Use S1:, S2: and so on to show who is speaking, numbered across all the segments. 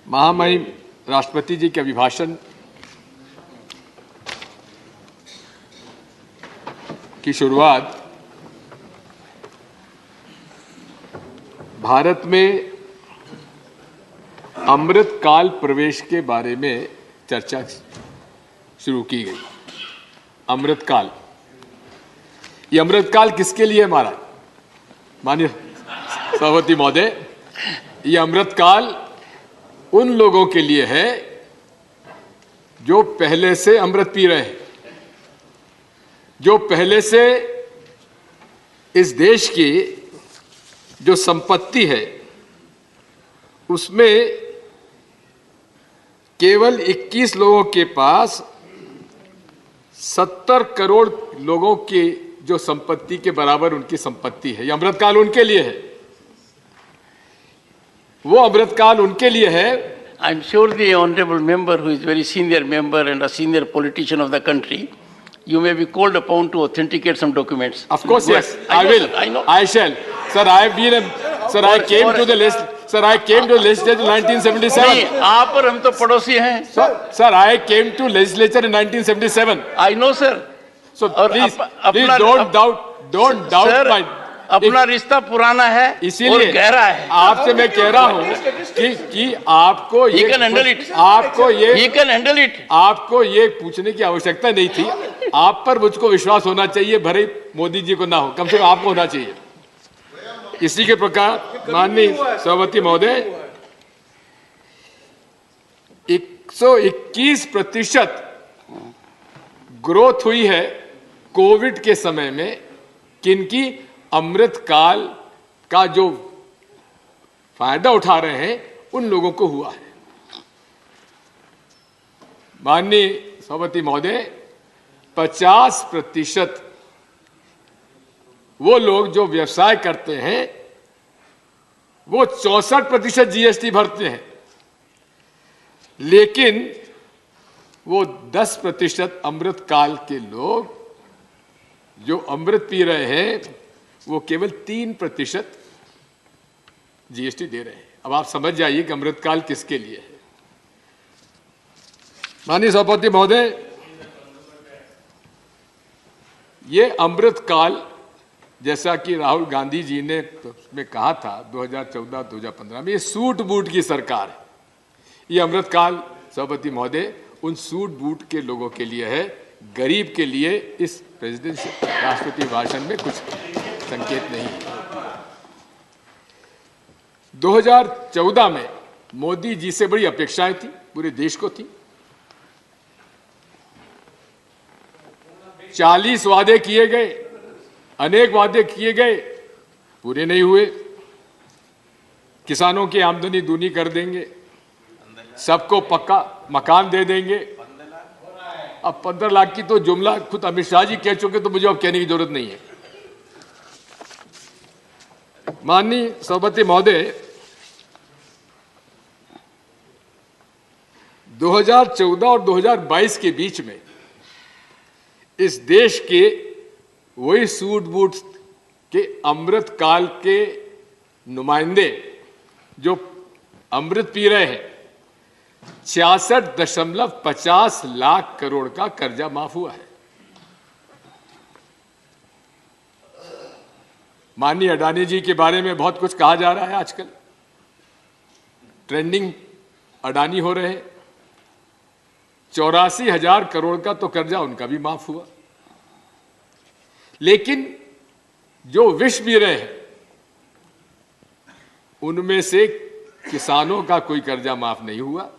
S1: महामहिम राष्ट्रपति जी के अभिभाषण की शुरुआत भारत में अमृत काल प्रवेश के बारे में चर्चा शुरू की गई। अमृत काल, ये अमृत काल किसके लिए है महाराज? माननीय सभापति महोदय, ये अमृत काल उन लोगों के लिए है जो पहले से अमृत पी रहे हैं, जो पहले से इस देश की जो संपत्ति है उसमें केवल 21 लोगों के पास 70 करोड़ लोगों की जो संपत्ति के बराबर उनकी संपत्ति है। ये अमृतकाल उनके लिए है, वो अमृतकाल उनके लिए है।
S2: I am sure the honorable member, who is very senior member and a senior politician of the country, you may be called upon to authenticate some documents.
S1: Of course, yes, I will.
S2: I know.
S1: I shall. Sir, I have been a, sir, I came to the list. Sir, I came to legislature in 1977.
S2: नहीं, आप और हम तो पड़ोसी हैं.
S1: Sir, I came to legislature in 1977.
S2: I know, sir.
S1: So
S2: और
S1: please,
S2: अपना-
S1: please don't doubt
S2: Sir,
S1: my.
S2: अपना रिश्ता पुराना है और
S1: इसीलिए
S2: गहरा है.
S1: आपसे मैं कह रहा हूँ कि आपको
S2: He can handle it. He can handle it.
S1: आपको ये पूछने की आवश्यकता नहीं थी। आप पर मुझको विश्वास होना चाहिए, भले मोदी जी को ना हो, कम से कम आपको होना चाहिए। इसी के प्रकार माननीय सभापति महोदय, 121% ग्रोथ हुई है कोविड के समय में। किनकी? अमृत काल का जो फायदा उठा रहे हैं उन लोगों को हुआ है। माननीय सभापति महोदय, 50% वो लोग जो व्यवसाय करते हैं वो 64% जीएसटी भरते हैं, लेकिन वो 10% अमृत काल के लोग जो अमृत पी रहे हैं वो केवल 3% जीएसटी दे रहे हैं। अब आप समझ जाइए कि अमृत काल किसके लिए है। माननीय सभापति महोदय, ये अमृत काल जैसा कि राहुल गांधी जी ने में कहा था 2014-2015 में, ये सूट बूट की सरकार है। ये अमृत काल सभापति महोदय उन सूट बूट के लोगों के लिए है, गरीब के लिए इस प्रेसिडेंट राष्ट्रपति भाषण में कुछ संकेत नहीं है। 2014 में मोदी जी से बड़ी अपेक्षाएं थी, पूरे देश को थी। 40 वादे किए गए, अनेक वादे किए गए, पूरे नहीं हुए। किसानों की आमदनी दूनी कर देंगे, सबको पक्का मकान दे देंगे। अब 15 लाख की तो जुमला खुद अमित शाह जी कह चुके, तो मुझे अब कहने की जरूरत नहीं है। माननीय सभापति महोदय, 2014 और 2022 के बीच में इस देश के वही सूट बूट के अमृत काल के नुमाइंदे जो अमृत पी रहे हैं, 66.50 लाख करोड़ का कर्जा माफ हुआ है। माननीय अडानी जी के बारे में बहुत कुछ कहा जा रहा है आजकल, ट्रेंडिंग अडानी हो रहे हैं। 84,000 करोड़ का तो कर्जा उनका भी माफ हुआ, लेकिन जो विष पी रहे हैं उनमें से किसानों का कोई कर्जा माफ नहीं हुआ,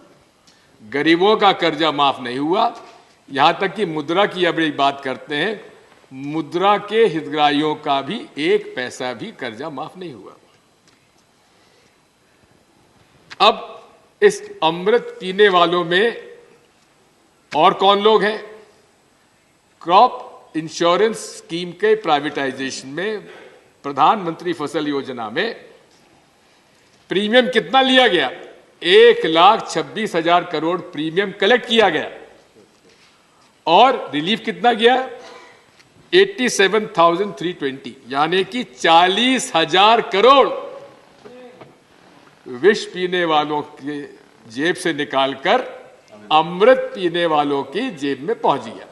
S1: गरीबों का कर्जा माफ नहीं हुआ। यहां तक कि मुद्रा की अब एक बात करते हैं, मुद्रा के हितग्राहियों का भी 1 पैसा भी कर्जा माफ नहीं हुआ। अब इस अमृत पीने वालों में और कौन लोग हैं? क्रॉप इंश्योरेंस स्कीम के प्राइवेटाइजेशन में, प्रधानमंत्री फसल योजना में प्रीमियम कितना लिया गया? 1,26,000 करोड़ प्रीमियम कलेक्ट किया गया और रिलीफ कितना गया? 87,320, यानी कि 40,000 करोड़ विष पीने वालों के जेब से निकालकर अमृत पीने वालों की जेब में पहुंच गया।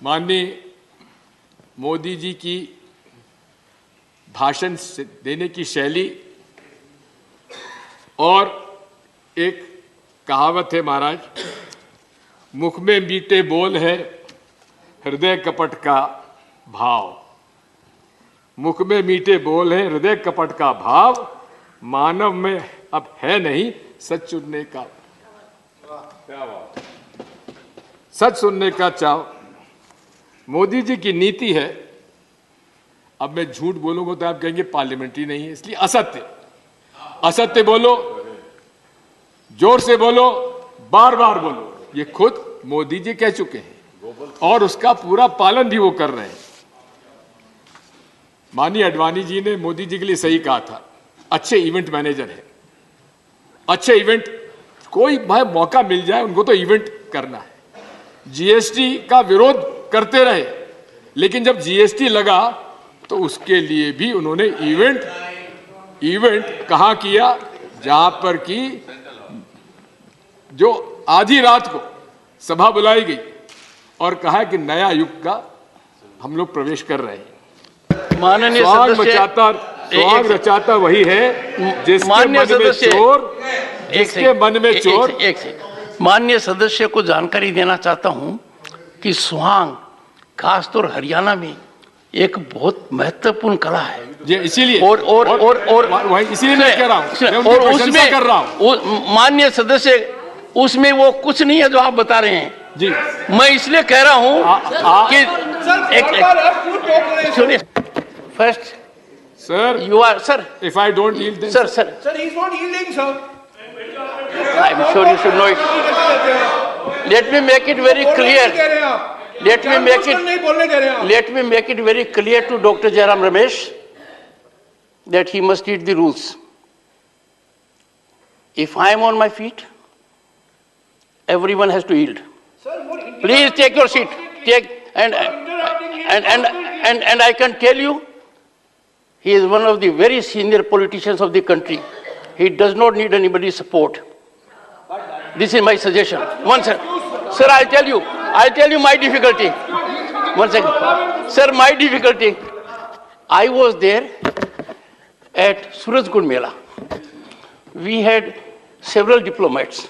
S1: माननीय मोदी जी की भाषण देने की शैली और एक कहावत है महाराज, मुख में मीठे बोल है हृदय कपट का भाव। मुख में मीठे बोल है हृदय कपट का भाव, मानव में अब है नहीं सच सुनने का, सच सुनने का चाव। मोदी जी की नीति है, अब मैं झूठ बोलूंगा तो आप कहेंगे पार्लियामेंट्री नहीं है, इसलिए असत्य, असत्य बोलो, जोर से बोलो, बार बार बोलो। ये खुद मोदी जी कह चुके हैं और उसका पूरा पालन भी वो कर रहे हैं। माननीय अडवाणी जी ने मोदी जी के लिए सही कहा था, अच्छे इवेंट मैनेजर है, अच्छे इवेंट, कोई भाई मौका मिल जाए उनको तो इवेंट करना है। जीएसटी का विरोध करते रहे, लेकिन जब जीएसटी लगा तो उसके लिए भी उन्होंने इवेंट कहां किया, जहां पर कि जो आधी रात को सभा बुलाई गई और कहा कि नया युग का हम लोग प्रवेश कर रहे हैं।
S2: माननीय
S1: स्वाग रचाता वही है जिसके मन में चोर, जिसके मन में चोर।
S2: माननीय सदस्य को जानकारी देना चाहता हूं कि स्वांग खासतौर हरियाणा में एक बहुत महत्वपूर्ण कला है
S1: जी, इसीलिए
S2: और
S1: इसीलिए मैं कह रहा हूं, और उसमें कर रहा हूं।
S2: माननीय सदस्य, उसमें वो कुछ नहीं है जो आप बता रहे हैं
S1: जी।
S2: मैं इसलिए कह रहा हूं कि सुनिए, first
S1: sir,
S2: you are, sir,
S1: if I don't yield then
S2: sir,
S3: Sir, he's not yielding, sir.
S2: I'm sure you should know it. Let me make it very clear. Let me make it very clear to Dr. Jairam Ramesh that he must read the rules. If I am on my feet, everyone has to yield. Please take your seat. Take and I can tell you, he is one of the very senior politicians of the country. He does not need anybody's support. This is my suggestion. One second. Sir, I'll tell you my difficulty. One second. Sir, my difficulty. I was there at Surajkund Mela. We had several diplomats.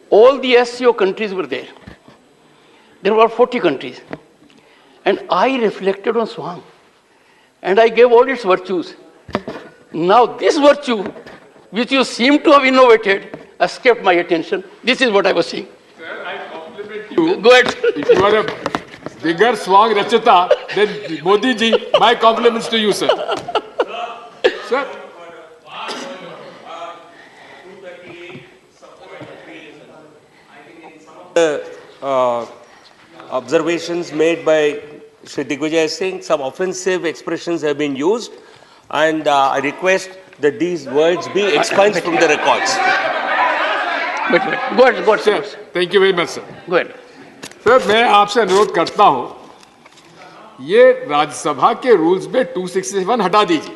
S2: All the SCO countries were there. There were 40 countries. And I reflected on Swang. And I gave all its virtues. Now this virtue, which you seem to have innovated, escaped my attention. This is what I was saying.
S1: Sir, I compliment you.
S2: Go ahead.
S1: If you are a bigger Swang Rachata than Modi ji, my compliments to you, sir. Sir.
S4: Observations made by Shri Digvijay Singh, some offensive expressions have been used, and I request that these words be expunged from the records.
S2: Wait. Go ahead,
S1: Sir,
S2: sir.
S1: thank you very much, sir.
S2: Go ahead.
S1: Sir, मैं आपसे अनुरोध करता हूं, ये राज्यसभा के rules में 261 हटा दीजिए।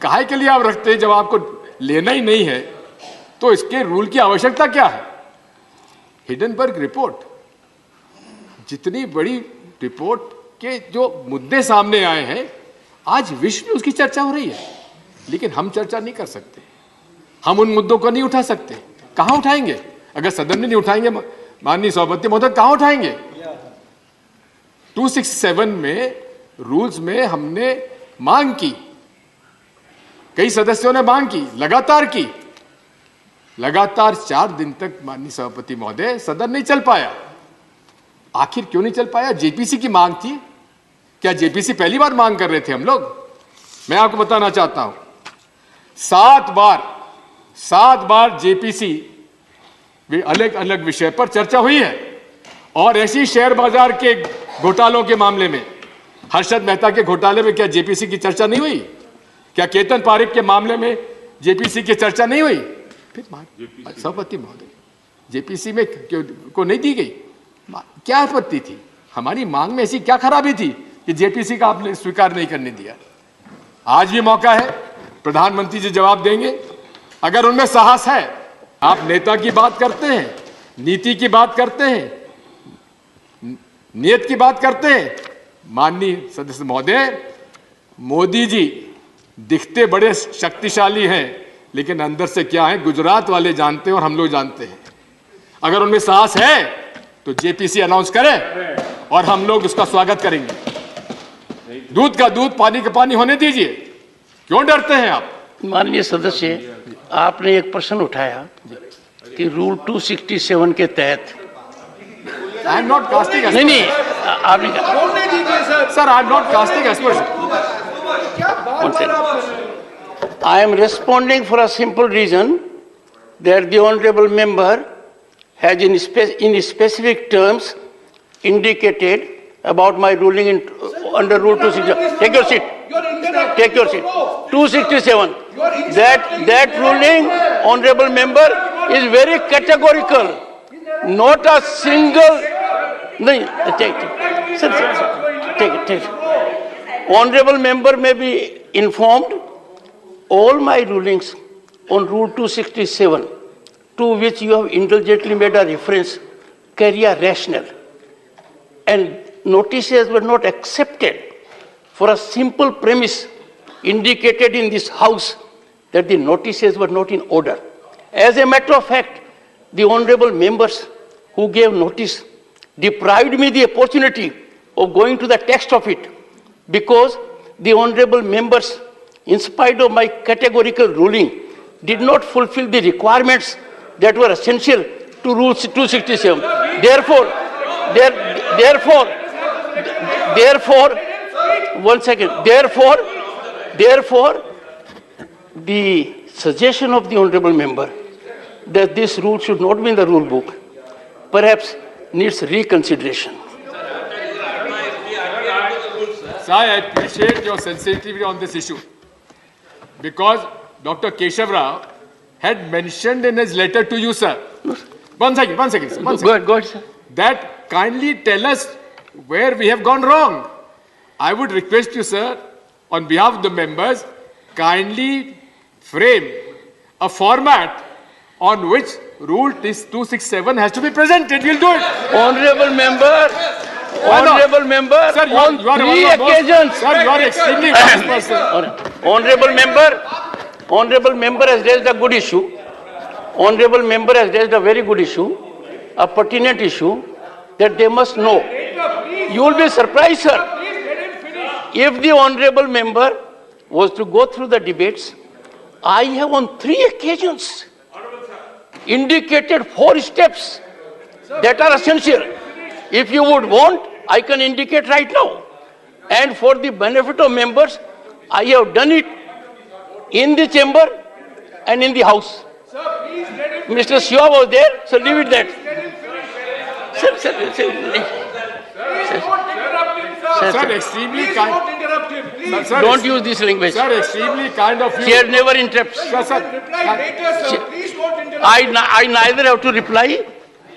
S1: काहे के लिए आप रखते हैं? जब आपको लेना ही नहीं है तो इसके रूल की आवश्यकता क्या है? हिडनबर्ग रिपोर्ट, जितनी बड़ी रिपोर्ट के जो मुद्दे सामने आए हैं, आज विश्व में उसकी चर्चा हो रही है, लेकिन हम चर्चा नहीं कर सकते। हम उन मुद्दों को नहीं उठा सकते। कहां उठाएंगे? अगर सदन में नहीं उठाएंगे, माननीय सभापति महोदय, कहां उठाएंगे? 267 में रूल्स में हमने मांग की, कई सदस्यों ने मांग की, लगातार 4 दिन तक माननीय सभापति महोदय सदन नहीं चल पाया। आखिर क्यों नहीं चल पाया? जेपीसी की मांग थी। क्या जेपीसी पहली बार मांग कर रहे थे हम लोग? मैं आपको बताना चाहता हूं, 7 बार जेपीसी अलग अलग विषय पर चर्चा हुई है। और ऐसी शेयर बाजार के घोटालों के मामले में, हर्षद मेहता के घोटाले में क्या जेपीसी की चर्चा नहीं हुई? क्या केतन पारेख के मामले में जेपीसी की चर्चा नहीं हुई? फिर सभापति महोदय, जेपीसी में को नहीं दी गई, क्या आपत्ति थी? हमारी मांग में ऐसी क्या खराबी थी कि जेपीसी का आपने स्वीकार नहीं करने दिया? आज भी मौका है, प्रधानमंत्री जी जवाब देंगे। अगर उनमें साहस है, आप नेता की बात करते हैं, नीति की बात करते हैं, नियत की बात करते हैं। माननीय सदस्य महोदय, मोदी जी दिखते बड़े शक्तिशाली हैं, लेकिन अंदर से क्या है गुजरात वाले जानते हैं और हम लोग जानते हैं। अगर उनमें साहस है तो जेपीसी अनाउंस करें और हम लोग उसका स्वागत करेंगे। दूध का दूध, पानी का पानी होने दीजिए। क्यों डरते हैं आप?
S2: माननीय सदस्य, आपने एक प्रश्न उठाया कि रूल 267 के तहत
S1: आई एम नॉट कास्टिंग
S2: नहीं आपने
S1: sir, I am not casting aspersion.
S2: I am responding for a simple reason that the honorable member has in specific terms indicated about my ruling under Rule 267. Take your seat. Take your seat. 267. That ruling, honorable member, is very categorical. Not a single. No, take it. Sir, take it. Honorable member may be informed. All my rulings on Rule 267, to which you have indulgently made a reference, carry a rationale. And notices were not accepted for a simple premise indicated in this House that the notices were not in order. As a matter of fact, the honorable members who gave notice deprived me the opportunity of going to the text of it, because the honorable members, in spite of my categorical ruling, did not fulfill the requirements that were essential to Rule 267. Therefore, the suggestion of the honorable member that this rule should not be in the rule book perhaps needs reconsideration.
S1: Sir, I appreciate your sensitivity on this issue, because Dr. Keshav Rao had mentioned in his letter to you, sir. One second, sir.
S2: Go ahead, sir.
S1: That kindly tell us where we have gone wrong. I would request you, sir, on behalf of the members, kindly frame a format on which Rule 267 has to be presented. We'll do it.
S2: Honorable member,
S1: Sir, you are
S2: on
S1: one of
S2: three
S1: the most-
S2: occasions.
S1: Sir, you are extremely wise person.
S2: Honorable member has raised a good issue. Honorable member has raised a very good issue, a pertinent issue that they must know. You will be surprised, sir, if the honorable member was to go through the debates. I have on 3 occasions indicated 4 steps that are essential. If you would want, I can indicate right now. And for the benefit of members, I have done it in the chamber and in the House. Mr. Shiva was there, so leave it that.
S1: Sir, extremely kind. Sir,
S2: Don't use this language.
S1: Sir, extremely kind of you.
S2: Chair never interrupts.
S1: Sir,
S2: I neither have to reply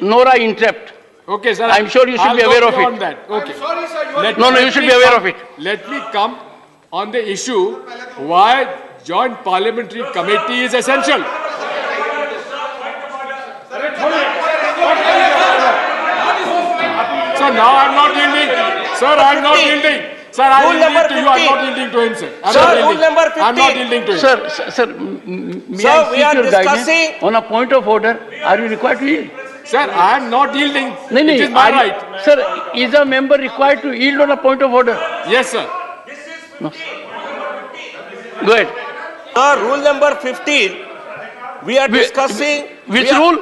S2: nor I interrupt.
S1: okay, sir.
S2: I'm sure you should
S1: I'll
S2: be
S1: go
S2: aware of
S1: beyond
S2: it.
S1: That. Okay.
S3: Sorry, sir.
S2: No, you should be aware of it.
S1: Let me come on the issue why Joint Parliamentary Committee is essential. So now I'm not yielding. Sir, I'm not yielding. Sir, I
S4: Rule
S1: yielding
S4: number
S1: to you. I'm
S4: 15.
S1: not yielding to him, sir. I'm
S4: Sir,
S1: not
S4: rule
S1: yielding.
S4: number
S1: I'm not
S4: 15.
S1: yielding to him.
S2: Sir, may
S4: Sir,
S2: I
S4: we
S2: seek
S4: are
S2: your guidance
S4: discussing-
S2: on a point of order? Are you required to yield?
S1: Sir, I am not yielding.
S2: No,
S1: It is my right.
S2: Sir, is a member required to yield on a point of order?
S1: Yes, sir.
S2: Go ahead.
S4: Rule number 15, we are discussing.
S2: Which rule?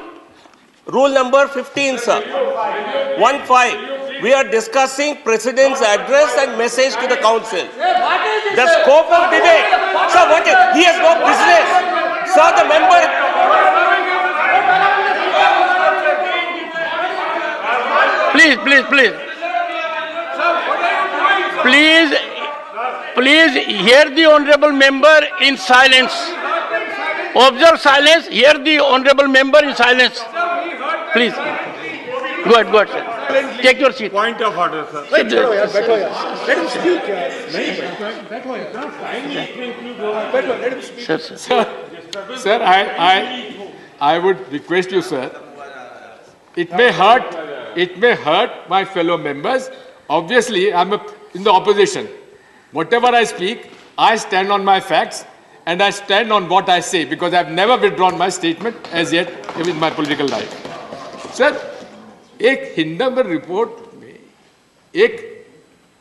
S4: Rule number 15, sir. 1-5. We are discussing President's address and message to the Council. The scope of debate. Sir, what is, he has no business. Sir, the member.
S2: Please hear the honorable member in silence. Observe silence, hear the honorable member in silence. Please. Go ahead, sir. Take your seat.
S3: Point of order, sir.
S2: Sit there.
S3: Let him speak.
S2: Sir, sir.
S1: Sir, I would request you, sir. It may hurt my fellow members. Obviously, I'm in the opposition. Whatever I speak, I stand on my facts and I stand on what I say because I've never withdrawn my statement as yet in my political life. Sir, एक Hindenburg report में एक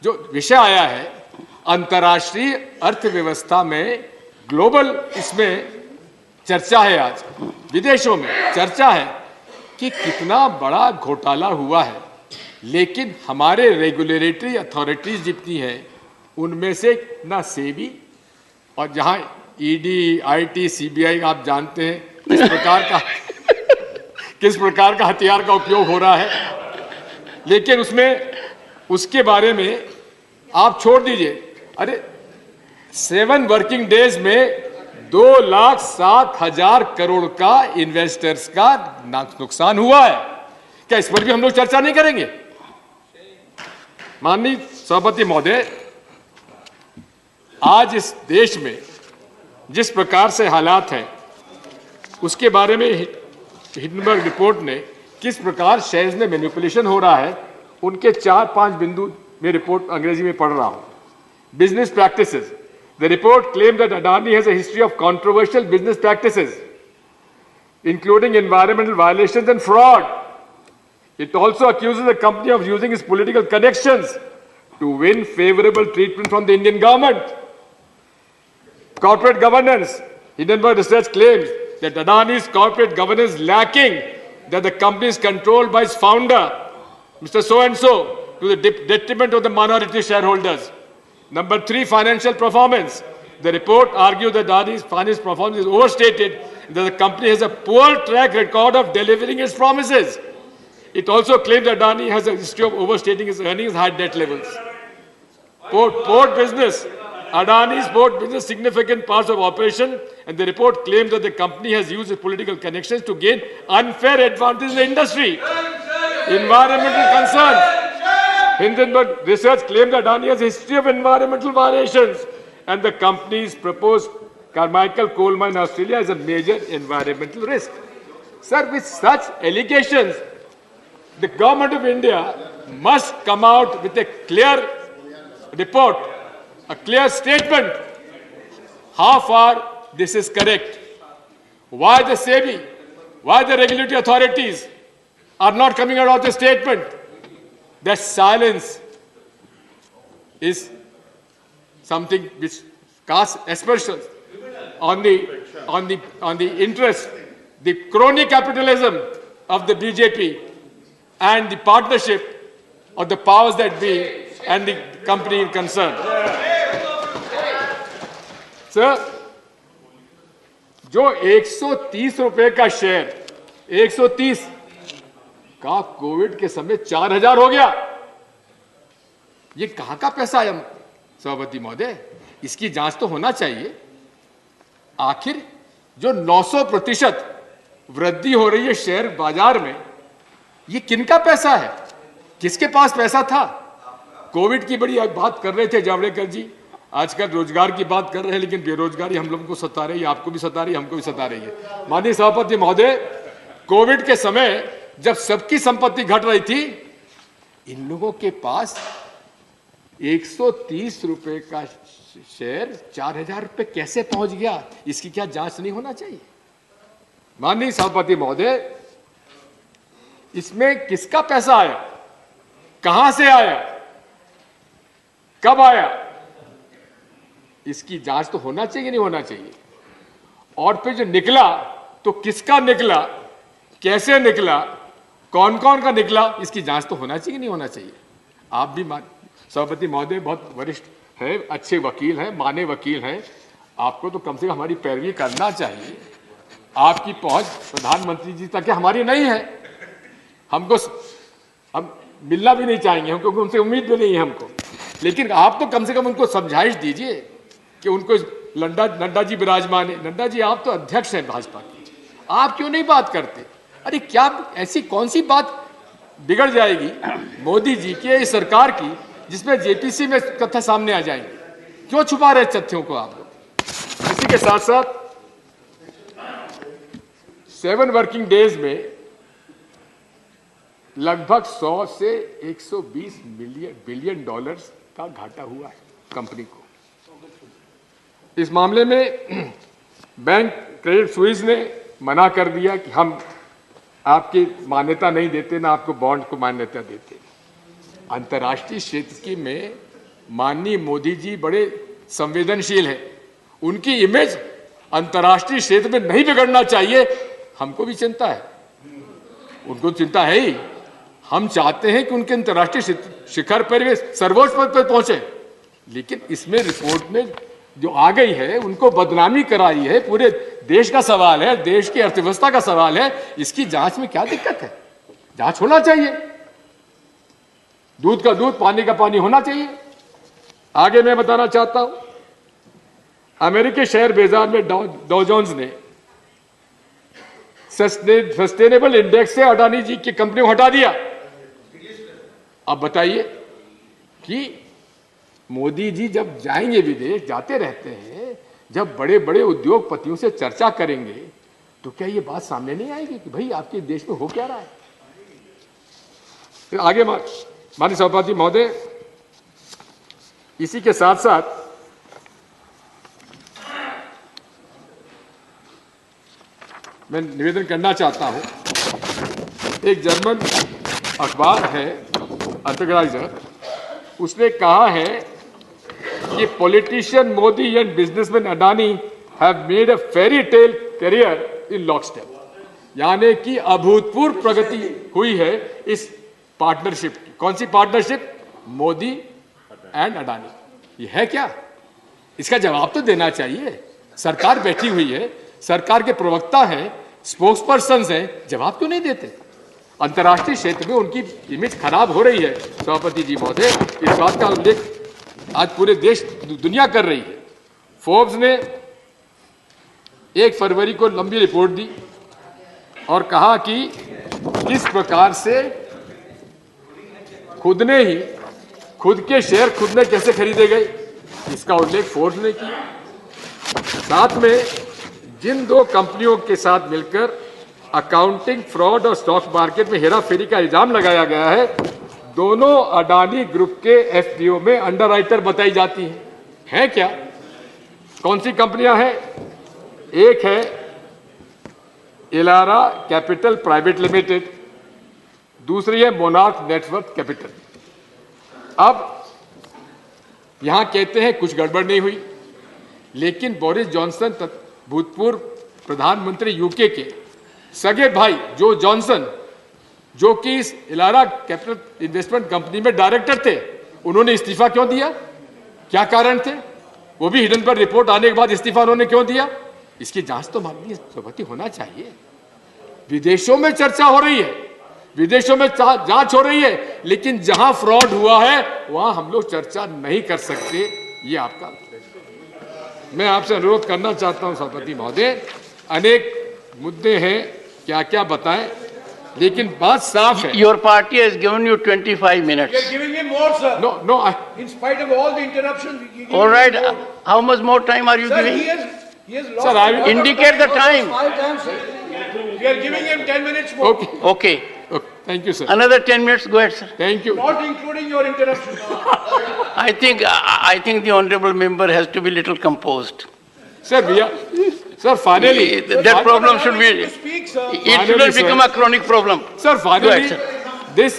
S1: जो विषय आया है अंतर्राष्ट्रीय अर्थव्यवस्था में ग्लोबल इसमें चर्चा है, आज विदेशों में चर्चा है कि कितना बड़ा घोटाला हुआ है, लेकिन हमारे रेगुलेटरी अथॉरिटीज जितनी है उनमें से ना सेबी और जहां ईडी, आईटी, सीबीआई आप जानते हैं किस प्रकार का हथियार का उपयोग हो रहा है, लेकिन उसके बारे में आप छोड़ दीजिए। अरे 7 वर्किंग डेज में 2,07,000 करोड़ का इन्वेस्टर्स का नुकसान हुआ है। क्या इस पर भी हम लोग चर्चा नहीं करेंगे? माननीय सभापति महोदय, आज इस देश में जिस प्रकार से हालात हैं उसके बारे में हिंडनबर्ग रिपोर्ट ने किस प्रकार शेयर्स में मैनिपुलेशन हो रहा है उनके 4-5 बिंदु में रिपोर्ट अंग्रेजी में पढ़ रहा हूं। Business practices, the report claim that Adani has a history of controversial business practices including environmental violations and fraud. It also accuses the company of using its political connections to win favorable treatment from the Indian government. Corporate governance. Hindenburg Research claims that Adani's corporate governance is lacking, that the company is controlled by its founder, Mr. So-and-so, to the detriment of the minority shareholders. Number 3, financial performance. The report argues that Adani's financial performance is overstated, and that the company has a poor track record of delivering its promises. It also claims that Adani has a history of overstating its earnings and high debt levels. Port business. Adani's port business significant parts of operation, and the report claims that the company has used its political connections to gain unfair advantage in the industry. Environmental concerns. Hindenburg Research claims that Adani has a history of environmental violations, and the company's proposed Carmichael coal mine in Australia is a major environmental risk. Sir, with such allegations, the government of India must come out with a clear report, a clear statement, how far this is correct. Why the SEBI, why the regulatory authorities are not coming out with a statement? That silence is something which casts aspersions on the interest, the crony capitalism of the BJP and the partnership of the powers that be and the company in concern. Sir, जो 130 रुपए का share 130 का Covid के समय 4,000 हो गया, ये कहां का पैसा आया सभापति महोदय? इसकी जांच तो होना चाहिए। आखिर जो 900% वृद्धि हो रही है शेयर बाजार में, ये किनका पैसा है? किसके पास पैसा था? कोविड की बड़ी बात कर रहे थे जावड़ेकर जी, आजकल रोजगार की बात कर रहे हैं, लेकिन बेरोजगारी हम लोगों को सता रही है, आपको भी सता रही है, हमको भी सता रही है। माननीय सभापति महोदय, कोविड के समय जब सबकी संपत्ति घट रही थी, इन लोगों के पास 130 रुपए का शेयर 4,000 रुपए कैसे पहुंच गया? इसकी क्या जांच नहीं होना चाहिए? माननीय सभापति महोदय, इसमें किसका पैसा आया, कहां से आया, कब आया, इसकी जांच तो होना चाहिए, नहीं होना चाहिए? और फिर जो निकला तो किसका निकला, कैसे निकला, कौन कौन का निकला, इसकी जांच तो होना चाहिए, नहीं होना चाहिए? आप भी सभापति महोदय बहुत वरिष्ठ है, अच्छे वकील हैं, माने वकील हैं, आपको तो कम से कम हमारी पैरवी करना चाहिए। आपकी पहुंच प्रधानमंत्री जी तक हमारी नहीं है, हम मिलना भी नहीं चाहेंगे, हमको उनसे उम्मीद भी नहीं है हमको, लेकिन आप तो कम से कम उनको समझाइश दीजिए कि उनको नड्डा जी विराजमान है। नड्डा जी, आप तो अध्यक्ष हैं भाजपा के, आप क्यों नहीं बात करते? अरे क्या ऐसी कौन सी बात बिगड़ जाएगी मोदी जी की, इस सरकार की, जिसमें जेपीसी में तथ्य सामने आ जाएंगे। क्यों छुपा रहे तथ्यों को आप लोग? इसी के साथ साथ 7 वर्किंग डेज में लगभग 100 से 120 बिलियन डॉलर्स का घाटा हुआ है कंपनी को। इस मामले में बैंक क्रेडिट स्विस ने मना कर दिया कि हम आपकी मान्यता नहीं देते, ना आपको बॉन्ड को मान्यता देते। अंतर्राष्ट्रीय क्षेत्र की में माननीय मोदी जी बड़े संवेदनशील हैं, उनकी इमेज अंतर्राष्ट्रीय क्षेत्र में नहीं बिगड़ना चाहिए। हमको भी चिंता है, उनको चिंता है ही। हम चाहते हैं कि उनके अंतर्राष्ट्रीय शिखर पर वे सर्वोच्च पद पर पहुंचे, लेकिन इसमें रिपोर्ट में जो आ गई है उनको बदनामी कराई है। पूरे देश का सवाल है, देश की अर्थव्यवस्था का सवाल है। इसकी जांच में क्या दिक्कत है? जांच होना चाहिए, दूध का दूध पानी का पानी होना चाहिए। आगे मैं बताना चाहता हूं, अमेरिकी शेयर बाजार में डॉ जोन्स ने सस्टेनेबल इंडेक्स से अडानी जी की कंपनी को हटा दिया। अब बताइए कि मोदी जी जब जाएंगे विदेश, जाते रहते हैं, जब बड़े बड़े उद्योगपतियों से चर्चा करेंगे तो क्या ये बात सामने नहीं आएगी कि भाई आपके देश में हो क्या रहा है? फिर आगे माननीय सभापति महोदय, इसी के साथ साथ मैं निवेदन करना चाहता हूं, एक जर्मन अखबार है अल्पराइजर, उसने कहा है कि politician Modi and businessman Adani have made a fairy tale career in lockstep, यानी कि अभूतपूर्व प्रगति हुई है इस पार्टनरशिप की। कौन सी पार्टनरशिप? मोदी एंड अडानी। ये है क्या? इसका जवाब तो देना चाहिए। सरकार बैठी हुई है, सरकार के प्रवक्ता हैं, स्पोक्स पर्सन्स हैं, जवाब क्यों नहीं देते? अंतर्राष्ट्रीय क्षेत्र में उनकी इमेज खराब हो रही है सभापति जी महोदय। इस बात का उल्लेख आज पूरे देश दुनिया कर रही है। फोर्ब्स ने 1 फरवरी को लंबी रिपोर्ट दी और कहा कि किस प्रकार से खुद के शेयर खुद ने कैसे खरीदे गए, इसका उल्लेख फोर्ब्स ने किया। साथ में जिन 2 कंपनियों के साथ मिलकर अकाउंटिंग फ्रॉड और स्टॉक मार्केट में हेराफेरी का इल्जाम लगाया गया है, दोनों अडानी ग्रुप के एफपीओ में अंडरराइटर बताई जाती हैं। है क्या? कौन सी कंपनियां हैं? एक है इलारा कैपिटल प्राइवेट लिमिटेड, दूसरी है मोनार्क नेटवर्क कैपिटल। अब यहां कहते हैं कुछ गड़बड़ नहीं हुई, लेकिन बोरिस जॉनसन भूतपूर्व प्रधानमंत्री यूके के सगे भाई जो जॉनसन, जो कि इस इलारा कैपिटल इन्वेस्टमेंट कंपनी में डायरेक्टर थे, उन्होंने इस्तीफा क्यों दिया? क्या कारण थे? वो भी हिडन पर रिपोर्ट आने के बाद इस्तीफा उन्होंने क्यों दिया? इसकी जांच तो माननीय सभापति होना चाहिए। विदेशों में चर्चा हो रही है, विदेशों में जांच हो रही है, लेकिन जहां फ्रॉड हुआ है वहां हम लोग चर्चा नहीं कर सकते। ये आपका, मैं आपसे अनुरोध करना चाहता हूं सभापति महोदय, अनेक मुद्दे हैं, क्या क्या बताएं, लेकिन बात साफ है।
S2: Your party has given you 25 minutes.
S3: We are giving him more, sir.
S1: No,
S3: In spite of all the interruptions, we give
S2: All right,
S3: him more.
S2: how much more time are you
S3: Sir,
S2: giving?
S3: he has lost
S1: Sir, I will-
S3: a lot of
S2: Indicate the time.
S3: 5 times, sir. We are giving him 10 minutes more.
S1: okay,
S2: Okay,
S1: okay, thank you, sir.
S2: another 10 minutes, go ahead, sir.
S1: Thank you.
S3: Not including your interruptions.
S2: I think the honorable member has to be little composed.
S1: Sir, sir, finally,
S2: That problem should be,
S3: To speak, sir.
S2: it
S1: Finally,
S2: shouldn't
S1: sir.
S2: become a chronic problem.
S1: sir,
S2: Go
S1: finally,
S2: ahead, sir.
S1: this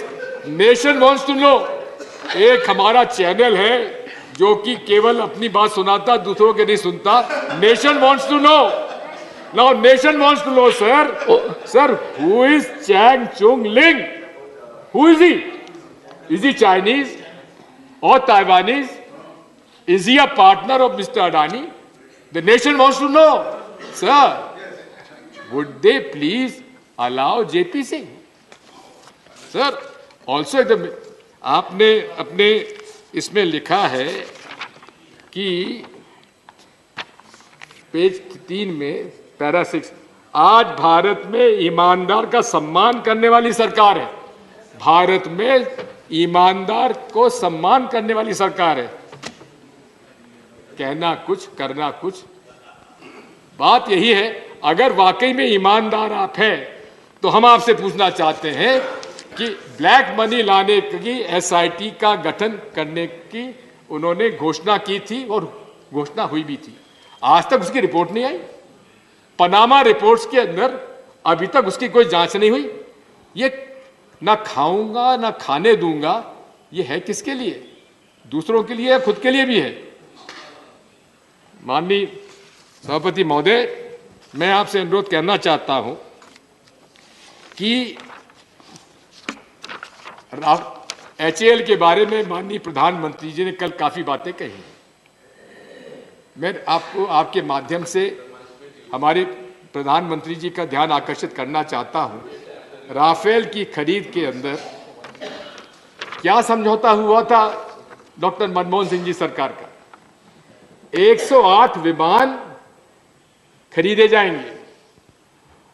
S1: nation wants to know. एक हमारा channel है जो कि केवल अपनी बात सुनाता, दूसरों के नहीं सुनता। Nation wants to know. Now, nation wants to know, sir. Sir, who is Chang Chung Ling? Who is he? Is he Chinese or Taiwanese? Is he a partner of Mr. Adani? The nation wants to know. Sir, would they please allow JP Singh? Sir, also आपने अपने इसमें लिखा है कि page 3 में para 6, आज भारत में ईमानदार का सम्मान करने वाली सरकार है। भारत में ईमानदार को सम्मान करने वाली सरकार है। कहना कुछ, करना कुछ। बात यही है, अगर वाकई में ईमानदार आप हैं तो हम आपसे पूछना चाहते हैं कि ब्लैक मनी लाने की एसआईटी का गठन करने की उन्होंने घोषणा की थी और घोषणा हुई भी थी। आज तक उसकी रिपोर्ट नहीं आई। पनामा रिपोर्ट्स के अंदर अभी तक उसकी कोई जांच नहीं हुई। ये ना खाऊंगा ना खाने दूंगा, ये है किसके लिए? दूसरों के लिए, खुद के लिए भी है। माननीय सभापति महोदय, मैं आपसे अनुरोध करना चाहता हूं कि एचएएल के बारे में माननीय प्रधानमंत्री जी ने कल काफी बातें कही। मैं आपको आपके माध्यम से हमारे प्रधानमंत्री जी का ध्यान आकर्षित करना चाहता हूं। राफेल की खरीद के अंदर क्या समझौता हुआ था डॉक्टर मनमोहन सिंह जी सरकार का? 108 विमान खरीदे जाएंगे।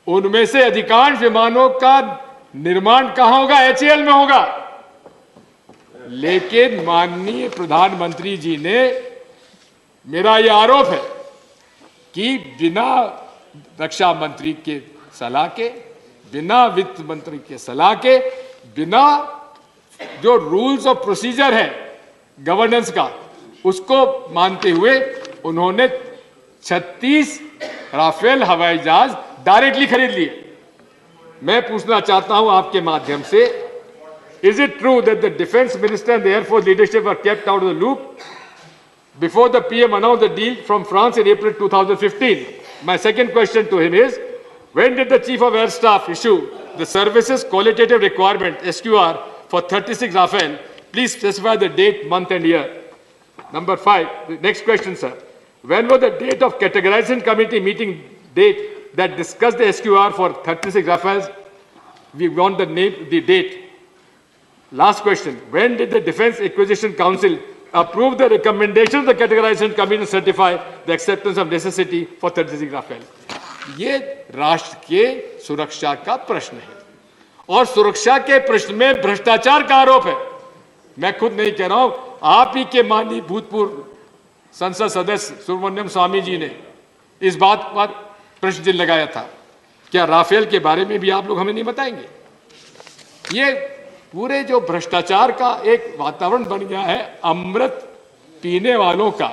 S1: उनमें से अधिकांश विमानों का निर्माण कहां होगा? एचएएल में होगा। लेकिन माननीय प्रधानमंत्री जी ने, मेरा यह आरोप है कि बिना रक्षा मंत्री के सलाह के, बिना वित्त मंत्री के सलाह के, बिना जो रूल्स ऑफ प्रोसीजर है गवर्नेंस का, उसको मानते हुए उन्होंने 36 राफेल हवाई जहाज डायरेक्टली खरीद लिए। मैं पूछना चाहता हूं आपके माध्यम से, is it true that the defence minister and the air force leadership are kept out of the loop before the PM announced the deal from France in April 2015? My second question to him is, when did the Chief of Air Staff issue the Services Qualitative Requirement, SQR, for 36 Rafale? Please specify the date, month and year. Number 5, the next question, sir. When was the date of categorization committee meeting date that discussed the SQR for 36 Rafales? We want the name, the date. Last question. When did the Defense Acquisition Council approve the recommendations of the categorization committee and certify the acceptance of necessity for 36 Rafale? ये राष्ट्र के सुरक्षा का प्रश्न है और सुरक्षा के प्रश्न में भ्रष्टाचार का आरोप है। मैं खुद नहीं कह रहा हूं, आप ही के माननीय भूतपूर्व संसद सदस्य सुब्रमण्यम स्वामी जी ने इस बात पर प्रश्न चिन्ह लगाया था। क्या राफेल के बारे में भी आप लोग हमें नहीं बताएंगे? ये पूरे जो भ्रष्टाचार का एक वातावरण बन गया है, अमृत पीने वालों का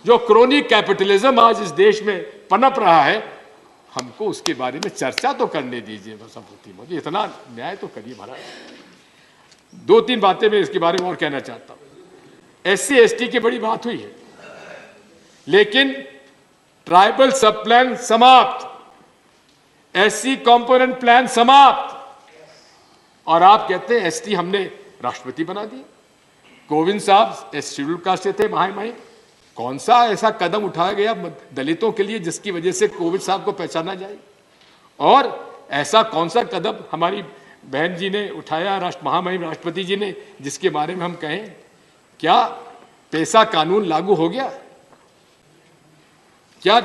S1: जो क्रोनिक कैपिटलिज्म आज इस देश में पनप रहा है, हमको उसके बारे में चर्चा तो करने दीजिए। मुझे इतना न्याय तो करिए महाराज। 2-3 बातें मैं इसके बारे में और कहना चाहता हूं। SC ST की बड़ी बात हुई है, लेकिन ट्राइबल सब प्लान समाप्त, SC कंपोनेंट प्लान समाप्त, और आप कहते हैं ST हमने राष्ट्रपति बना दिए। कोविंद साहब शेड्यूल कास्ट से थे, महामहिम। कौन सा ऐसा कदम उठाया गया दलितों के लिए जिसकी वजह से कोविंद साहब को पहचाना जाए? और ऐसा कौन सा कदम हमारी बहन जी ने उठाया, महामहिम राष्ट्रपति जी ने, जिसके बारे में हम कहें क्या पैसा कानून लागू हो गया? क्या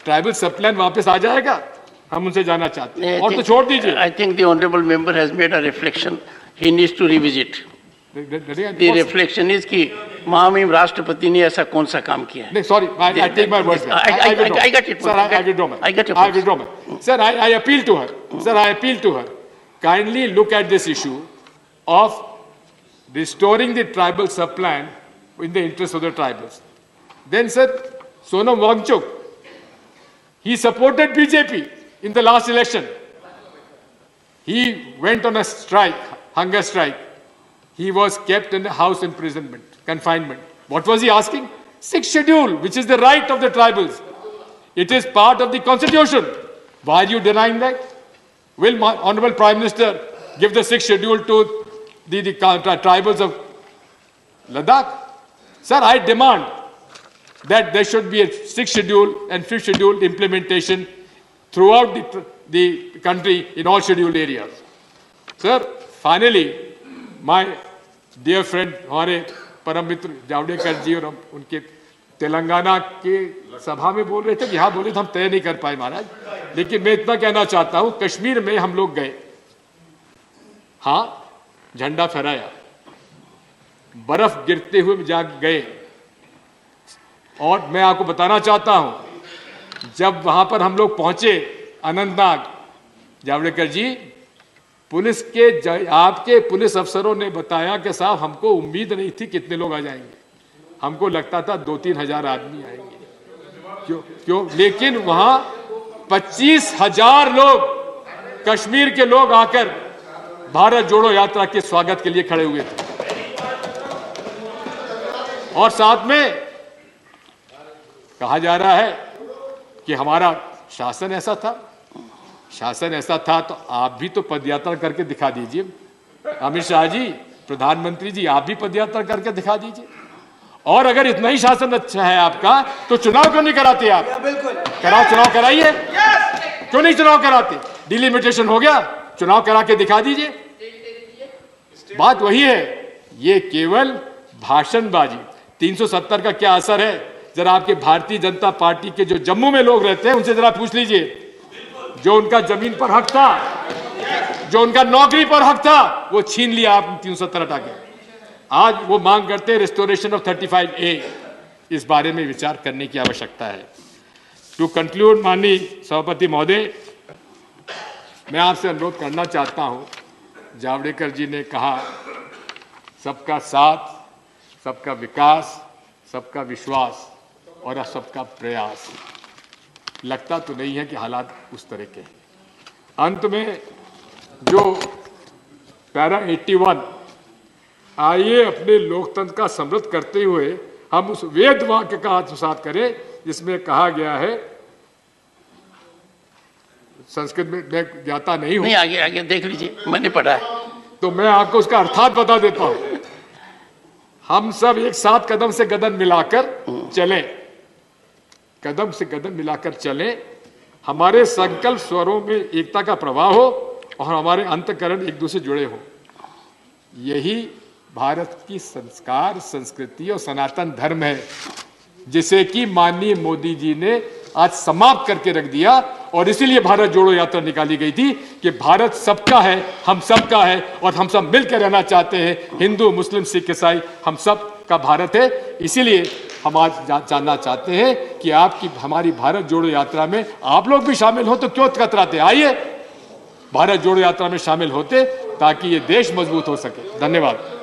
S1: ट्राइबल सब प्लान वापस आ जाएगा? हम उनसे जानना चाहते हैं। और तो छोड़ दीजिए।
S2: I think the honorable member has made a reflection. He needs to revisit. The reflection is कि महामहिम राष्ट्रपति ने ऐसा कौन सा काम किया है?
S1: नहीं, sorry, I take my words back.
S2: I got it.
S1: Sir, I withdraw my.
S2: I got your
S1: I withdraw my. Sir, I appeal to her. Sir, I appeal to her. Kindly look at this issue of restoring the tribal sub-plan in the interest of the tribals. Then, sir, Sonam Wangchuk, he supported BJP in the last election. He went on a strike, hunger strike. He was kept in a house imprisonment, confinement. What was he asking? 6th schedule, which is the right of the tribals. It is part of the constitution. Why are you denying that? Will Honorable Prime Minister give the 6th schedule to the tribals of Ladakh? Sir, I demand that there should be a 6th schedule and 5th schedule implementation throughout the country in all scheduled areas. Sir, finally, my dear friend, हमारे परम मित्र जावड़ेकर जी और हम उनके तेलंगाना के सभा में बोल रहे थे, यहाँ बोले तो हम तय नहीं कर पाए महाराज। लेकिन मैं इतना कहना चाहता हूँ, कश्मीर में हम लोग गए। हाँ, झंडा फहराया, बर्फ गिरते हुए जा गए। और मैं आपको बताना चाहता हूं, जब वहां पर हम लोग पहुंचे अनंतनाग, जावड़ेकर जी, पुलिस के आपके पुलिस अफसरों ने बताया कि साहब हमको उम्मीद नहीं थी कितने लोग आ जाएंगे, हमको लगता था 2-3 हजार आदमी आएंगे। क्यों? लेकिन वहां 25,000 लोग, कश्मीर के लोग आकर भारत जोड़ो यात्रा के स्वागत के लिए खड़े हुए थे। और साथ में कहा जा रहा है कि हमारा शासन ऐसा था, शासन ऐसा था तो आप भी तो पदयात्रा करके दिखा दीजिए। अमित शाह जी, प्रधानमंत्री जी, आप भी पदयात्रा करके दिखा दीजिए। और अगर इतना ही शासन अच्छा है आपका तो चुनाव क्यों नहीं कराते आप? कराओ, चुनाव कराइए। क्यों नहीं चुनाव कराते? डिलिमिटेशन हो गया, चुनाव करा के दिखा दीजिए। बात वही है, ये केवल भाषणबाजी। 370 का क्या असर है? जरा आपके भारतीय जनता पार्टी के जो जम्मू में लोग रहते हैं उनसे जरा पूछ लीजिए। जो उनका जमीन पर हक था, जो उनका नौकरी पर हक था, वो छीन लिया आपने 370 हटा के। आज वो मांग करते हैं रिस्टोरेशन ऑफ 35A। इस बारे में विचार करने की आवश्यकता है। टू कंक्लूड, माननीय सभापति महोदय, मैं आपसे अनुरोध करना चाहता हूं, जावड़ेकर जी ने कहा सबका साथ, सबका विकास, सबका विश्वास और सबका प्रयास। लगता तो नहीं है कि हालात उस तरह के हैं। अंत में जो पैरा 81, आइए अपने लोकतंत्र का समृद्ध करते हुए हम उस वेद वाक्य का आत्मसात करें जिसमें कहा गया है, संस्कृत में मैं ज्ञाता नहीं हूं,
S2: नहीं, आगे आगे देख लीजिए, मैंने पढ़ा है।
S1: तो मैं आपको उसका अर्थात बता देता हूं। हम सब एक साथ कदम से कदम मिलाकर चलें, कदम से कदम मिलाकर चलें। हमारे संकल्प स्वरों में एकता का प्रवाह हो और हमारे अंतःकरण एक दूसरे जुड़े हो। यही भारत की संस्कार, संस्कृति और सनातन धर्म है, जिसे कि माननीय मोदी जी ने आज समाप्त करके रख दिया। और इसीलिए भारत जोड़ो यात्रा निकाली गई थी कि भारत सबका है, हम सबका है और हम सब मिलकर रहना चाहते हैं। हिंदू, मुस्लिम, सिख, ईसाई, हम सब का भारत है। इसीलिए हम आज जानना चाहते हैं कि आपकी हमारी भारत जोड़ो यात्रा में आप लोग भी शामिल हो तो क्यों कतराते? आइए भारत जोड़ो यात्रा में शामिल होते ताकि ये देश मजबूत हो सके। धन्यवाद।